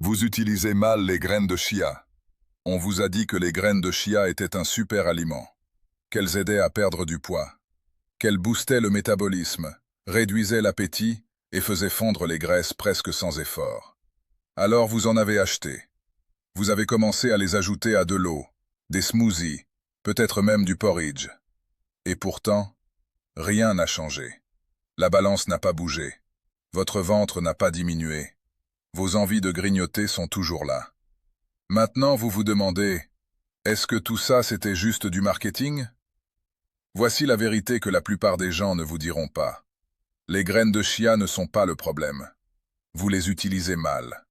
Vous utilisez mal les graines de chia. On vous a dit que les graines de chia étaient un super aliment, qu'elles aidaient à perdre du poids, qu'elles boostaient le métabolisme, réduisaient l'appétit et faisaient fondre les graisses presque sans effort. Alors vous en avez acheté. Vous avez commencé à les ajouter à de l'eau, des smoothies, peut-être même du porridge. Et pourtant, rien n'a changé. La balance n'a pas bougé. Votre ventre n'a pas diminué. Vos envies de grignoter sont toujours là. Maintenant, vous vous demandez, est-ce que tout ça c'était juste du marketing? Voici la vérité que la plupart des gens ne vous diront pas. Les graines de chia ne sont pas le problème. Vous les utilisez mal.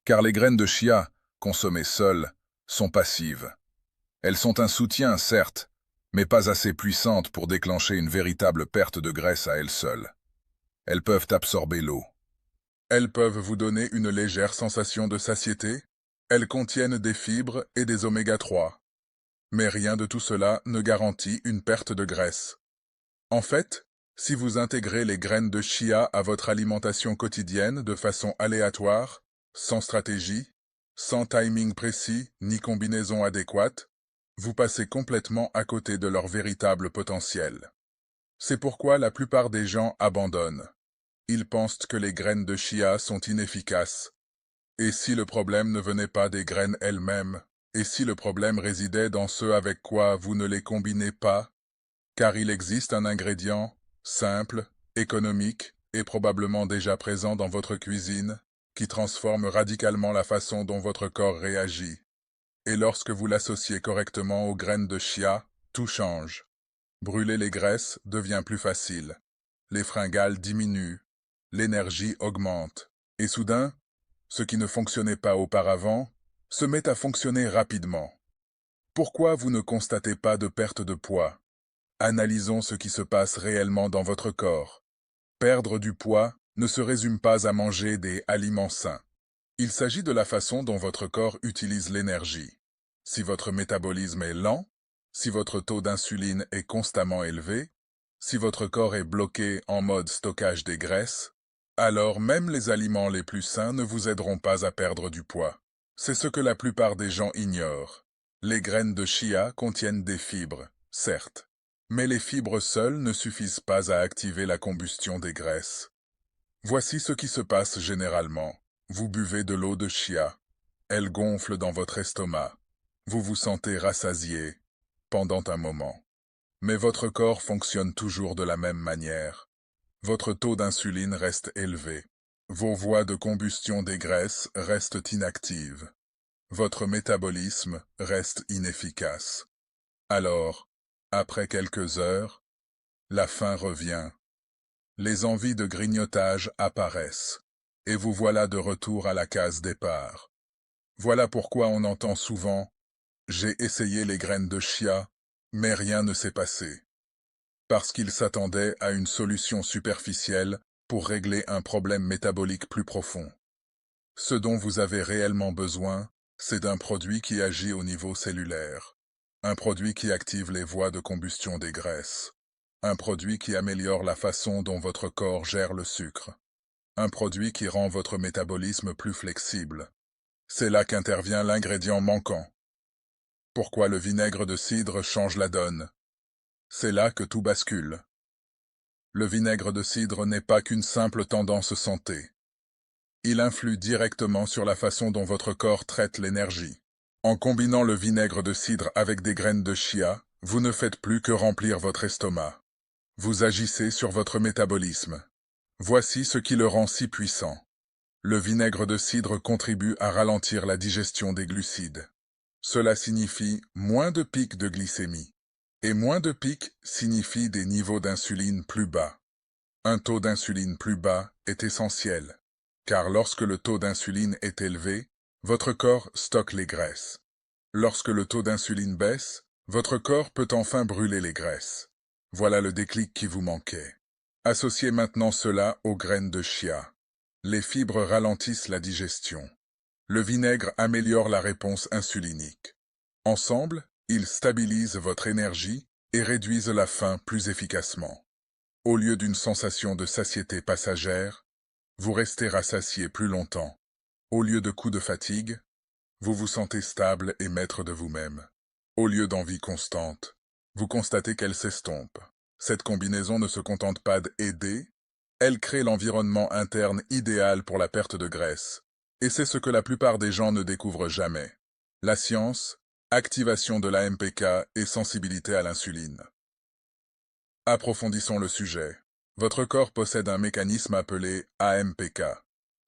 Car les graines de chia, consommées seules, sont passives. Elles sont un soutien, certes, mais pas assez puissantes pour déclencher une véritable perte de graisse à elles seules. Elles peuvent absorber l'eau. Elles peuvent vous donner une légère sensation de satiété. Elles contiennent des fibres et des oméga 3. Mais rien de tout cela ne garantit une perte de graisse. En fait, si vous intégrez les graines de chia à votre alimentation quotidienne de façon aléatoire, sans stratégie, sans timing précis ni combinaison adéquate, vous passez complètement à côté de leur véritable potentiel. C'est pourquoi la plupart des gens abandonnent. Ils pensent que les graines de chia sont inefficaces. Et si le problème ne venait pas des graines elles-mêmes? Et si le problème résidait dans ce avec quoi vous ne les combinez pas? Car il existe un ingrédient simple, économique et probablement déjà présent dans votre cuisine qui transforme radicalement la façon dont votre corps réagit. Et lorsque vous l'associez correctement aux graines de chia, tout change. Brûler les graisses devient plus facile. Les fringales diminuent. L'énergie augmente. Et soudain, ce qui ne fonctionnait pas auparavant se met à fonctionner rapidement. Pourquoi vous ne constatez pas de perte de poids? Analysons ce qui se passe réellement dans votre corps. Perdre du poids ne se résume pas à manger des aliments sains. Il s'agit de la façon dont votre corps utilise l'énergie. Si votre métabolisme est lent, si votre taux d'insuline est constamment élevé, si votre corps est bloqué en mode stockage des graisses, alors même les aliments les plus sains ne vous aideront pas à perdre du poids. C'est ce que la plupart des gens ignorent. Les graines de chia contiennent des fibres, certes, mais les fibres seules ne suffisent pas à activer la combustion des graisses. Voici ce qui se passe généralement. Vous buvez de l'eau de chia. Elle gonfle dans votre estomac. Vous vous sentez rassasié pendant un moment. Mais votre corps fonctionne toujours de la même manière. Votre taux d'insuline reste élevé. Vos voies de combustion des graisses restent inactives. Votre métabolisme reste inefficace. Alors, après quelques heures, la faim revient. Les envies de grignotage apparaissent. Et vous voilà de retour à la case départ. Voilà pourquoi on entend souvent « J'ai essayé les graines de chia, mais rien ne s'est passé ». Parce qu'ils s'attendaient à une solution superficielle pour régler un problème métabolique plus profond. Ce dont vous avez réellement besoin, c'est d'un produit qui agit au niveau cellulaire. Un produit qui active les voies de combustion des graisses. Un produit qui améliore la façon dont votre corps gère le sucre. Un produit qui rend votre métabolisme plus flexible. C'est là qu'intervient l'ingrédient manquant. Pourquoi le vinaigre de cidre change la donne? C'est là que tout bascule. Le vinaigre de cidre n'est pas qu'une simple tendance santé. Il influe directement sur la façon dont votre corps traite l'énergie. En combinant le vinaigre de cidre avec des graines de chia, vous ne faites plus que remplir votre estomac. Vous agissez sur votre métabolisme. Voici ce qui le rend si puissant. Le vinaigre de cidre contribue à ralentir la digestion des glucides. Cela signifie moins de pics de glycémie. Et moins de pics signifie des niveaux d'insuline plus bas. Un taux d'insuline plus bas est essentiel, car lorsque le taux d'insuline est élevé, votre corps stocke les graisses. Lorsque le taux d'insuline baisse, votre corps peut enfin brûler les graisses. Voilà le déclic qui vous manquait. Associez maintenant cela aux graines de chia. Les fibres ralentissent la digestion. Le vinaigre améliore la réponse insulinique. Ensemble, ils stabilisent votre énergie et réduisent la faim plus efficacement. Au lieu d'une sensation de satiété passagère, vous restez rassasié plus longtemps. Au lieu de coups de fatigue, vous vous sentez stable et maître de vous-même. Au lieu d'envie constante, vous constatez qu'elle s'estompe. Cette combinaison ne se contente pas d'aider, elle crée l'environnement interne idéal pour la perte de graisse. Et c'est ce que la plupart des gens ne découvrent jamais. La science, activation de l'AMPK et sensibilité à l'insuline. Approfondissons le sujet. Votre corps possède un mécanisme appelé AMPK.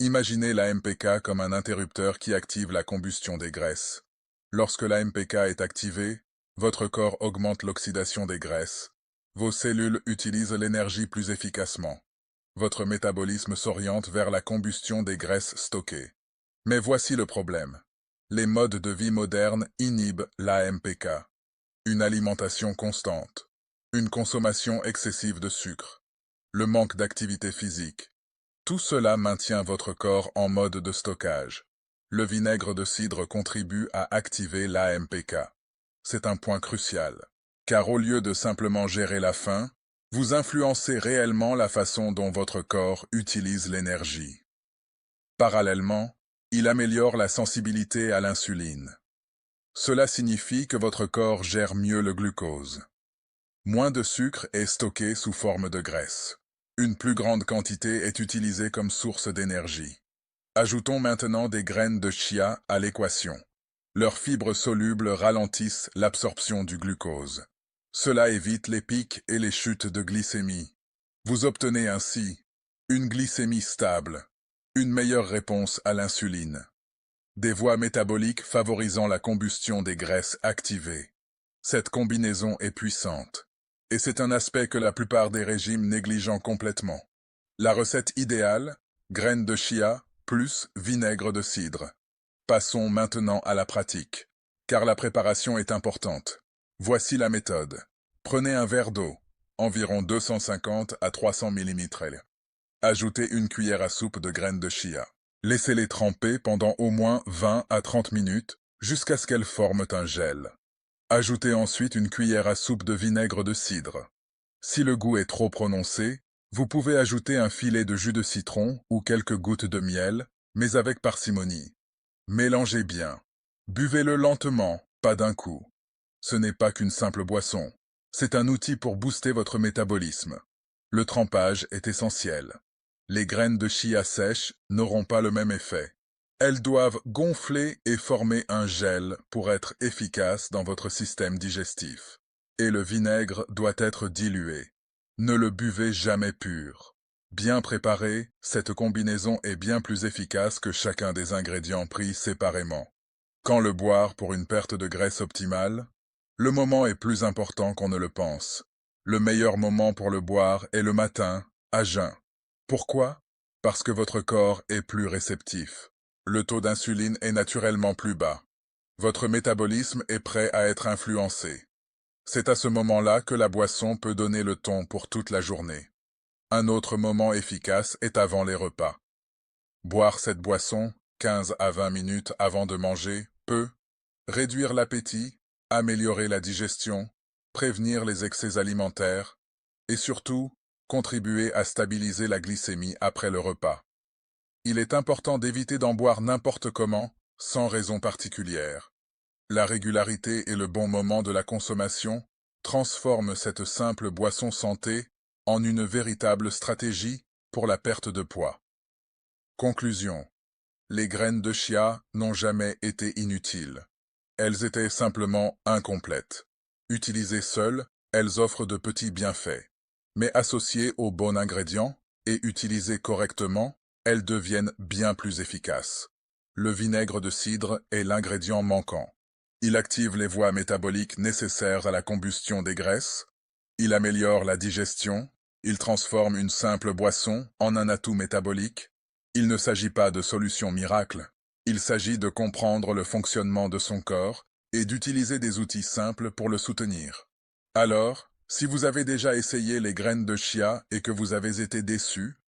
Imaginez l'AMPK comme un interrupteur qui active la combustion des graisses. Lorsque l'AMPK est activé, votre corps augmente l'oxydation des graisses. Vos cellules utilisent l'énergie plus efficacement. Votre métabolisme s'oriente vers la combustion des graisses stockées. Mais voici le problème. Les modes de vie modernes inhibent l'AMPK. Une alimentation constante. Une consommation excessive de sucre. Le manque d'activité physique. Tout cela maintient votre corps en mode de stockage. Le vinaigre de cidre contribue à activer l'AMPK. C'est un point crucial, car au lieu de simplement gérer la faim, vous influencez réellement la façon dont votre corps utilise l'énergie. Parallèlement, il améliore la sensibilité à l'insuline. Cela signifie que votre corps gère mieux le glucose. Moins de sucre est stocké sous forme de graisse. Une plus grande quantité est utilisée comme source d'énergie. Ajoutons maintenant des graines de chia à l'équation. Leurs fibres solubles ralentissent l'absorption du glucose. Cela évite les pics et les chutes de glycémie. Vous obtenez ainsi une glycémie stable, une meilleure réponse à l'insuline, des voies métaboliques favorisant la combustion des graisses activées. Cette combinaison est puissante. Et c'est un aspect que la plupart des régimes négligent complètement. La recette idéale, graines de chia plus vinaigre de cidre. Passons maintenant à la pratique, car la préparation est importante. Voici la méthode. Prenez un verre d'eau, environ 250 à 300 ml. Ajoutez une cuillère à soupe de graines de chia. Laissez-les tremper pendant au moins 20 à 30 minutes, jusqu'à ce qu'elles forment un gel. Ajoutez ensuite une cuillère à soupe de vinaigre de cidre. Si le goût est trop prononcé, vous pouvez ajouter un filet de jus de citron ou quelques gouttes de miel, mais avec parcimonie. Mélangez bien. Buvez-le lentement, pas d'un coup. Ce n'est pas qu'une simple boisson. C'est un outil pour booster votre métabolisme. Le trempage est essentiel. Les graines de chia sèches n'auront pas le même effet. Elles doivent gonfler et former un gel pour être efficaces dans votre système digestif. Et le vinaigre doit être dilué. Ne le buvez jamais pur. Bien préparé, cette combinaison est bien plus efficace que chacun des ingrédients pris séparément. Quand le boire pour une perte de graisse optimale? Le moment est plus important qu'on ne le pense. Le meilleur moment pour le boire est le matin, à jeun. Pourquoi? Parce que votre corps est plus réceptif. Le taux d'insuline est naturellement plus bas. Votre métabolisme est prêt à être influencé. C'est à ce moment-là que la boisson peut donner le ton pour toute la journée. Un autre moment efficace est avant les repas. Boire cette boisson, 15 à 20 minutes avant de manger, peut réduire l'appétit, améliorer la digestion, prévenir les excès alimentaires et surtout, contribuer à stabiliser la glycémie après le repas. Il est important d'éviter d'en boire n'importe comment, sans raison particulière. La régularité et le bon moment de la consommation transforment cette simple boisson santé en une véritable stratégie pour la perte de poids. Conclusion. Les graines de chia n'ont jamais été inutiles. Elles étaient simplement incomplètes. Utilisées seules, elles offrent de petits bienfaits. Mais associées aux bons ingrédients et utilisées correctement, elles deviennent bien plus efficaces. Le vinaigre de cidre est l'ingrédient manquant. Il active les voies métaboliques nécessaires à la combustion des graisses, il améliore la digestion, il transforme une simple boisson en un atout métabolique. Il ne s'agit pas de solution miracle, il s'agit de comprendre le fonctionnement de son corps et d'utiliser des outils simples pour le soutenir. Alors, si vous avez déjà essayé les graines de chia et que vous avez été déçu,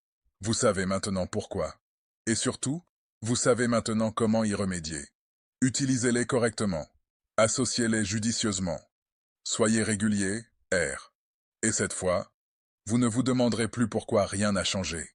vous savez maintenant pourquoi. Et surtout, vous savez maintenant comment y remédier. Utilisez-les correctement. Associez-les judicieusement. Soyez régulier, R. Et cette fois, vous ne vous demanderez plus pourquoi rien n'a changé.